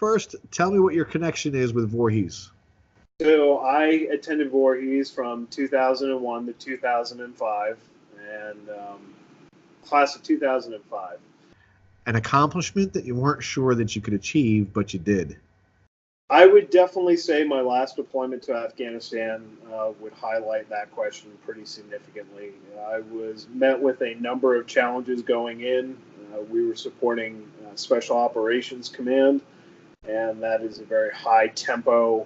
First, tell me what your connection is with Voorhees. So I attended Voorhees from 2001 to 2005, and class of 2005. An accomplishment that you weren't sure that you could achieve, but you did. I would definitely say my last deployment to Afghanistan would highlight that question pretty significantly. I was met with a number of challenges going in. We were supporting Special Operations Command, and that is a very high tempo,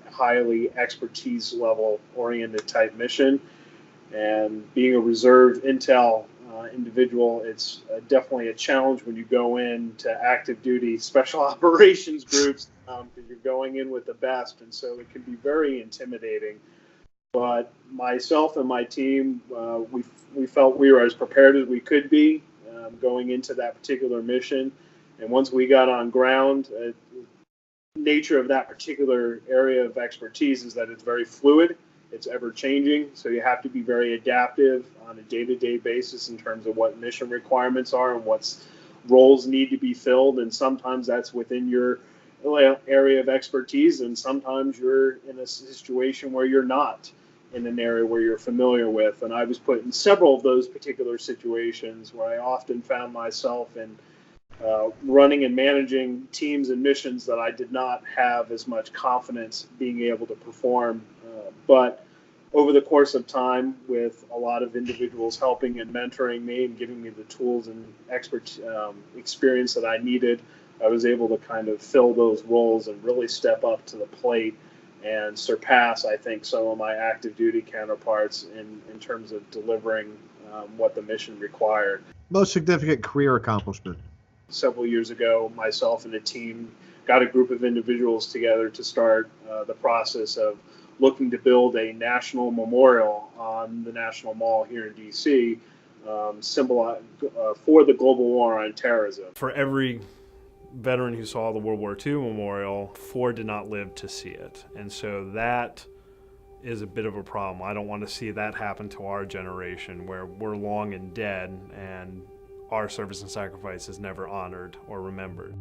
highly expertise level oriented type mission. And being a reserve intel individual, it's definitely a challenge when you go into active duty special operations groups, because you're going in with the best, and so it can be very intimidating. But myself and my team, we felt we were as prepared as we could be going into that particular mission. And once we got on ground, the nature of that particular area of expertise is that it's very fluid. It's ever changing, so you have to be very adaptive on a day-to-day basis in terms of what mission requirements are and what roles need to be filled. And sometimes that's within your area of expertise, and sometimes you're in a situation where you're not in an area where you're familiar with. And I was put in several of those particular situations where I often found myself in running and managing teams and missions that I did not have as much confidence being able to perform. But over the course of time, with a lot of individuals helping and mentoring me and giving me the tools and experience that I needed, I was able to kind of fill those roles and really step up to the plate and surpass, I think, some of my active duty counterparts in terms of delivering what the mission required. Most significant career accomplishment? Several years ago, myself and a team got a group of individuals together to start the process of looking to build a national memorial on the National Mall here in D.C. For the global war on terrorism. For every veteran who saw the World War II memorial, 4 did not live to see it. And so that is a bit of a problem. I don't want to see that happen to our generation, where we're long and dead and our service and sacrifice is never honored or remembered.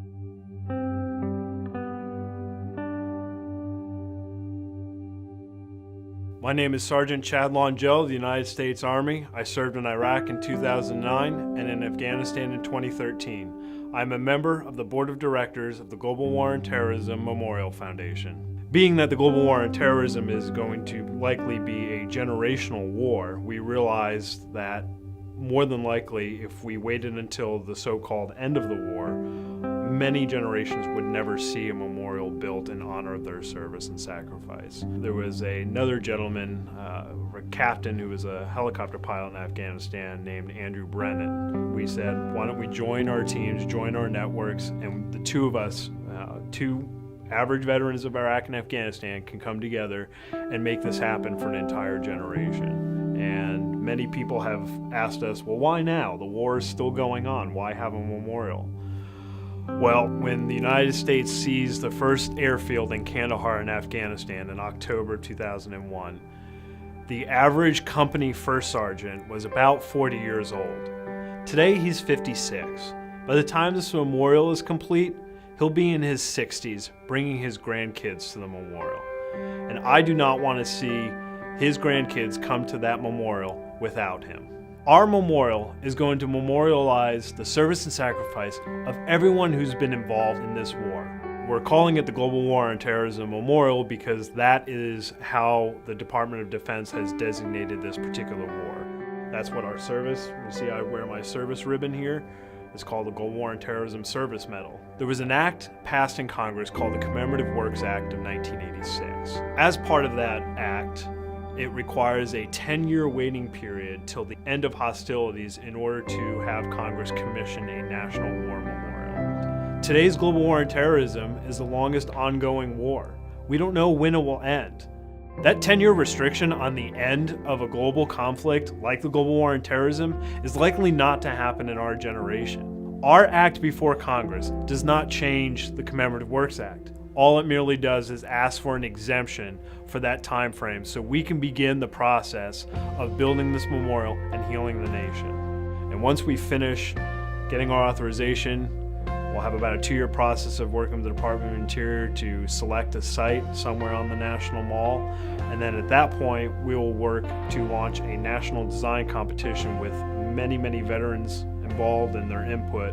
My name is Sergeant Chad Longell of the United States Army. I served in Iraq in 2009 and in Afghanistan in 2013. I'm a member of the Board of Directors of the Global War on Terrorism Memorial Foundation. Being that the global war on terrorism is going to likely be a generational war, we realized that more than likely, if we waited until the so-called end of the war, many generations would never see a memorial built in honor of their service and sacrifice. There was another gentleman, a captain who was a helicopter pilot in Afghanistan named Andrew Brennan. We said, why don't we join our teams, join our networks, and the two of us, two average veterans of Iraq and Afghanistan, can come together and make this happen for an entire generation. And many people have asked us, well, why now? The war is still going on. Why have a memorial? Well, when the United States seized the first airfield in Kandahar in Afghanistan in October 2001, the average company first sergeant was about 40 years old. Today, he's 56. By the time this memorial is complete, he'll be in his 60s, bringing his grandkids to the memorial. And I do not want to see his grandkids come to that memorial without him. Our memorial is going to memorialize the service and sacrifice of everyone who's been involved in this war. We're calling it the Global War on Terrorism Memorial because that is how the Department of Defense has designated this particular war. That's what our service, you see I wear my service ribbon here, is called the Global War on Terrorism Service Medal. There was an act passed in Congress called the Commemorative Works Act of 1986. As part of that act, it requires a 10-year waiting period till the end of hostilities in order to have Congress commission a national war memorial. Today's global war on terrorism is the longest ongoing war. We don't know when it will end. That 10-year restriction on the end of a global conflict like the global war on terrorism is likely not to happen in our generation. Our act before Congress does not change the Commemorative Works Act. All it merely does is ask for an exemption for that time frame so we can begin the process of building this memorial and healing the nation. And once we finish getting our authorization, We'll have about a 2-year process of working with the Department of Interior to select a site somewhere on the National Mall. And then at that point, we will work to launch a national design competition with many, many veterans involved in their input.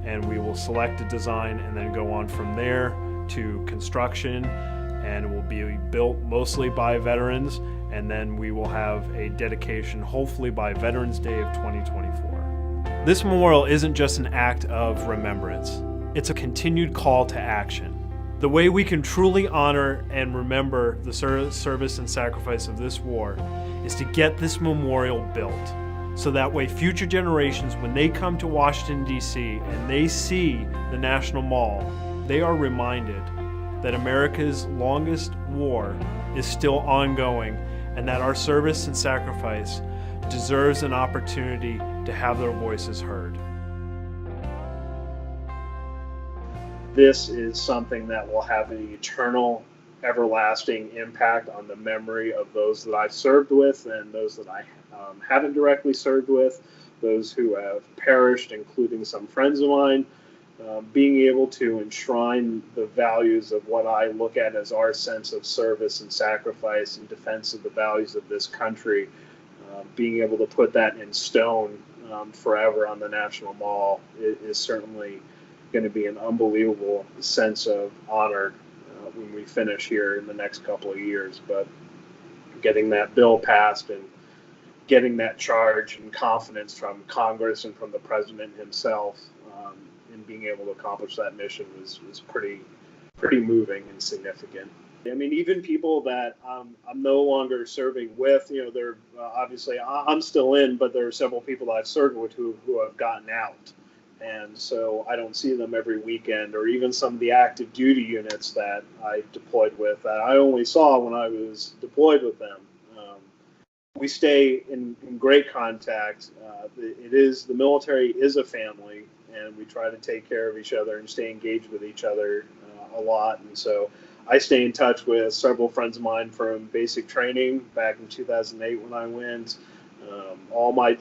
And we will select a design and then go on from there to construction. And it will be built mostly by veterans. And then we will have a dedication, hopefully by Veterans Day of 2024. This memorial isn't just an act of remembrance. It's a continued call to action. The way we can truly honor and remember the service and sacrifice of this war is to get this memorial built. So that way future generations, when they come to Washington, D.C. and they see the National Mall, they are reminded that America's longest war is still ongoing and that our service and sacrifice deserves an opportunity to have their voices heard. This is something that will have an eternal, everlasting impact on the memory of those that I've served with and those that I haven't directly served with, those who have perished, including some friends of mine. Being able to enshrine the values of what I look at as our sense of service and sacrifice in defense of the values of this country, being able to put that in stone forever on the National Mall is certainly going to be an unbelievable sense of honor when we finish here in the next couple of years. But getting that bill passed and getting that charge and confidence from Congress and from the president himself in being able to accomplish that mission was pretty moving and significant. I mean, even people that I'm no longer serving with, they're obviously I'm still in, but there are several people that I've served with who have gotten out. And so I don't see them every weekend, or even some of the active duty units that I deployed with that I only saw when I was deployed with them. We stay in great contact. The military is a family, and we try to take care of each other and stay engaged with each other a lot. And so I stay in touch with several friends of mine from basic training back in 2008 when I went.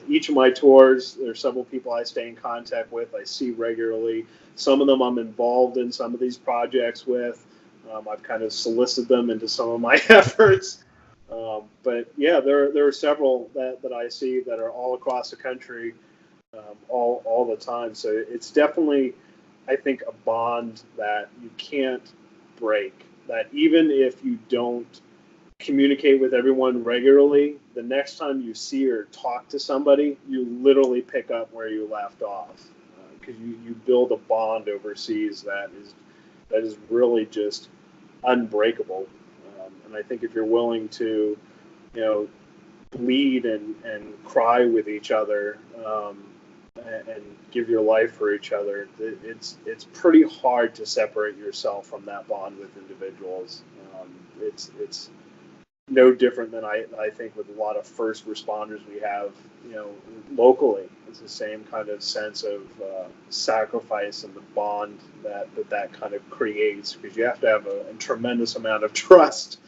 Each of my tours, there's several people I stay in contact with. I see regularly. Some of them I'm involved in some of these projects with. I've kind of solicited them into some of my efforts. But yeah, there are several that I see that are all across the country, all the time. So it's definitely, I think, a bond that you can't break. That even if you don't communicate with everyone regularly, the next time you see or talk to somebody, you literally pick up where you left off, because you build a bond overseas that is really just unbreakable. And I think if you're willing to, bleed and cry with each other, and give your life for each other, it's pretty hard to separate yourself from that bond with individuals. It's no different than I think with a lot of first responders we have, locally. It's the same kind of sense of sacrifice and the bond that kind of creates, because you have to have a tremendous amount of trust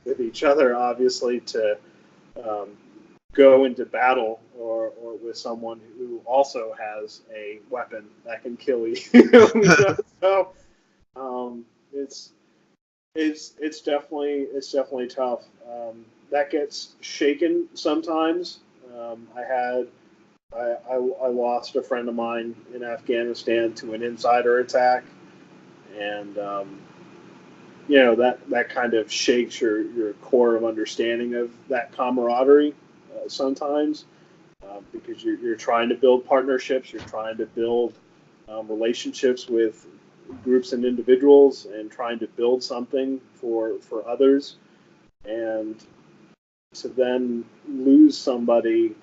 with each other, obviously, to go into battle or with someone who also has a weapon that can kill you. So it's definitely tough. That gets shaken sometimes. I lost a friend of mine in Afghanistan to an insider attack, and that kind of shakes your core of understanding of that camaraderie sometimes, because you're trying to build partnerships, you're trying to build relationships with groups and individuals, and trying to build something for others, and to then lose somebody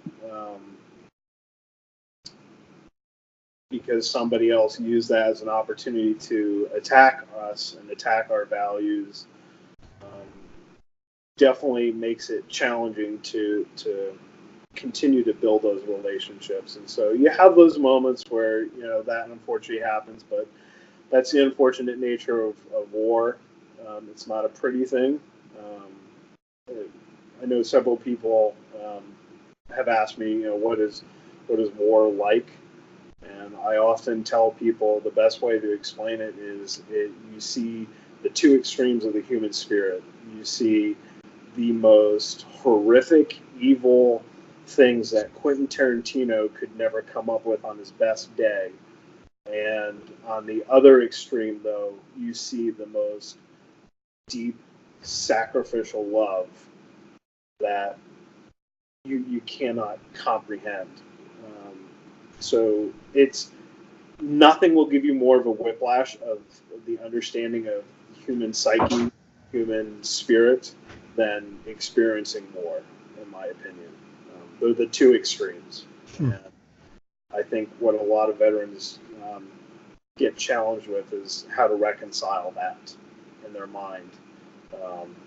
because somebody else used that as an opportunity to attack us and attack our values, definitely makes it challenging to continue to build those relationships. And so you have those moments where that unfortunately happens, but that's the unfortunate nature of war. It's not a pretty thing. I know several people have asked me, what is war like? And I often tell people the best way to explain it is you see the two extremes of the human spirit. You see the most horrific, evil things that Quentin Tarantino could never come up with on his best day. And on the other extreme, though, you see the most deep, sacrificial love that you cannot comprehend. So it's nothing will give you more of a whiplash of the understanding of human psyche, human spirit, than experiencing war, in my opinion. They're the two extremes. And I think what a lot of veterans get challenged with is how to reconcile that in their mind.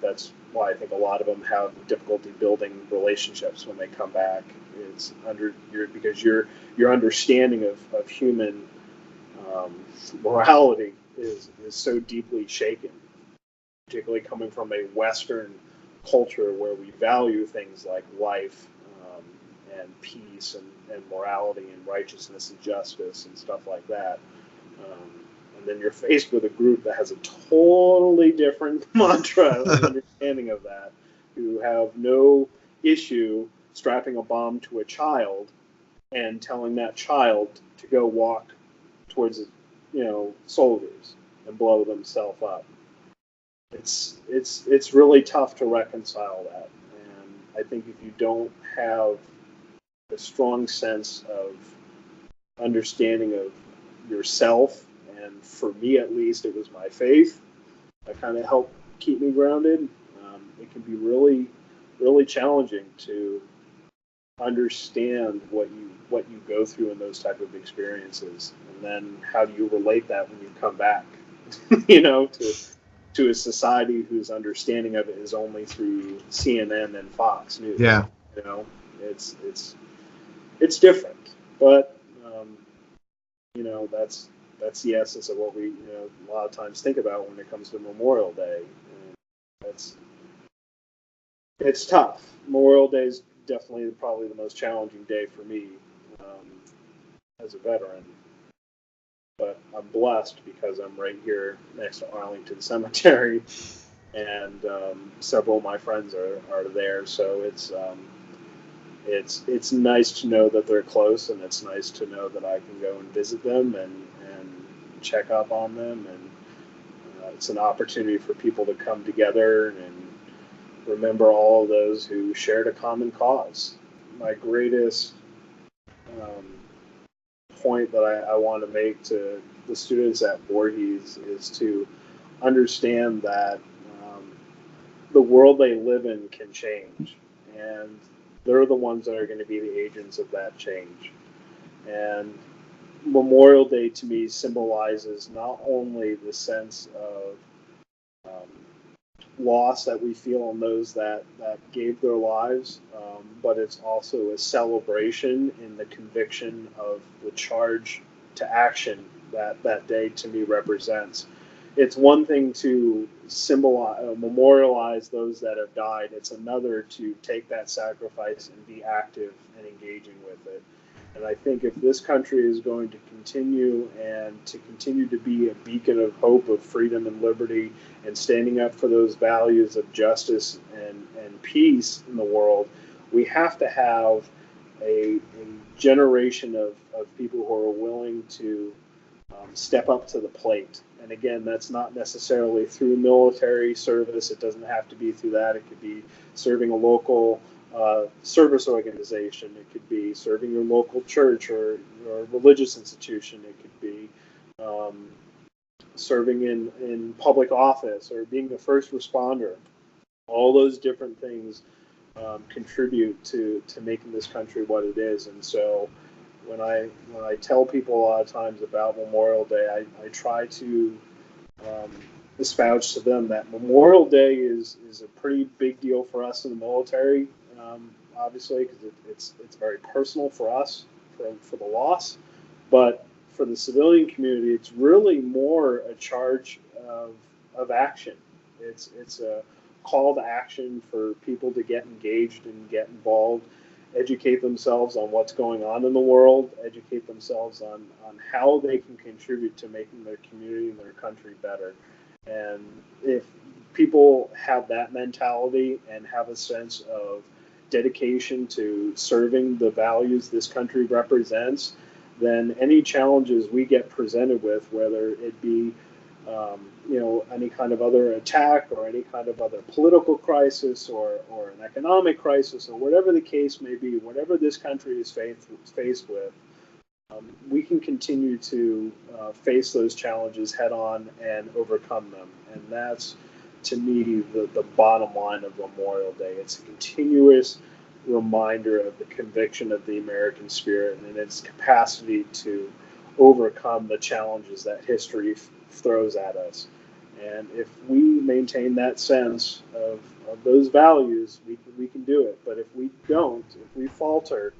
That's why I think a lot of them have difficulty building relationships when they come back. It's because your understanding of human morality is so deeply shaken, particularly coming from a Western culture where we value things like life and peace and morality and righteousness and justice and stuff like that. And then you're faced with a group that has a totally different mantra and understanding of that, who have no issue strapping a bomb to a child and telling that child to go walk towards, soldiers and blow themselves up. It's really tough to reconcile that. And I think if you don't have a strong sense of understanding of yourself, and for me at least, it was my faith that kind of helped keep me grounded. It can be really, really challenging to understand what you go through in those type of experiences, and then how do you relate that when you come back, to a society whose understanding of it is only through CNN and Fox News. Yeah, it's different, but that's the essence of what we a lot of times think about when it comes to Memorial Day. And it's tough. Memorial Day is definitely probably the most challenging day for me as a veteran. But I'm blessed because I'm right here next to Arlington Cemetery, and several of my friends are there. So it's nice to know that they're close, and it's nice to know that I can go and visit them and check up on them. And it's an opportunity for people to come together and remember all of those who shared a common cause. My greatest point that I want to make to the students at Voorhees is to understand that the world they live in can change, and they're the ones that are going to be the agents of that change. And Memorial Day to me symbolizes not only the sense of loss that we feel on those that gave their lives, but it's also a celebration in the conviction of the charge to action that day to me represents. It's one thing to memorialize those that have died. It's another to take that sacrifice and be active and engaging with it. And I think if this country is going to continue to be a beacon of hope, of freedom and liberty, and standing up for those values of justice and peace in the world, we have to have a generation of people who are willing to step up to the plate. And again, that's not necessarily through military service. It doesn't have to be through that. It could be serving a local service organization. It could be serving your local church or religious institution. It could be serving in public office or being a first responder. All those different things contribute to making this country what it is. And so when I tell people a lot of times about Memorial Day, I try to espouse to them that Memorial Day is a pretty big deal for us in the military, obviously, because it's very personal for us, for the loss. But for the civilian community, it's really more a charge of action. It's a call to action for people to get engaged and get involved. educate themselves on what's going on in the world, educate themselves on how they can contribute to making their community and their country better. And if people have that mentality and have a sense of dedication to serving the values this country represents, then any challenges we get presented with, whether it be any kind of other attack or any kind of other political crisis or an economic crisis or whatever the case may be, whatever this country is faced with, we can continue to face those challenges head on and overcome them. And that's, to me, the bottom line of Memorial Day. It's a continuous reminder of the conviction of the American spirit and its capacity to overcome the challenges that history throws at us. And if we maintain that sense of those values, we can do it. But if we don't, if we falter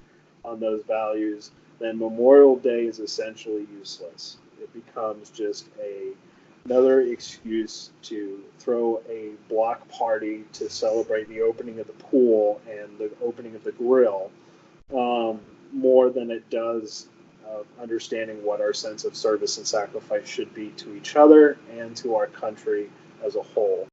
on those values, then Memorial Day is essentially useless. It becomes just another excuse to throw a block party to celebrate the opening of the pool and the opening of the grill, more than it does understanding what our sense of service and sacrifice should be to each other and to our country as a whole.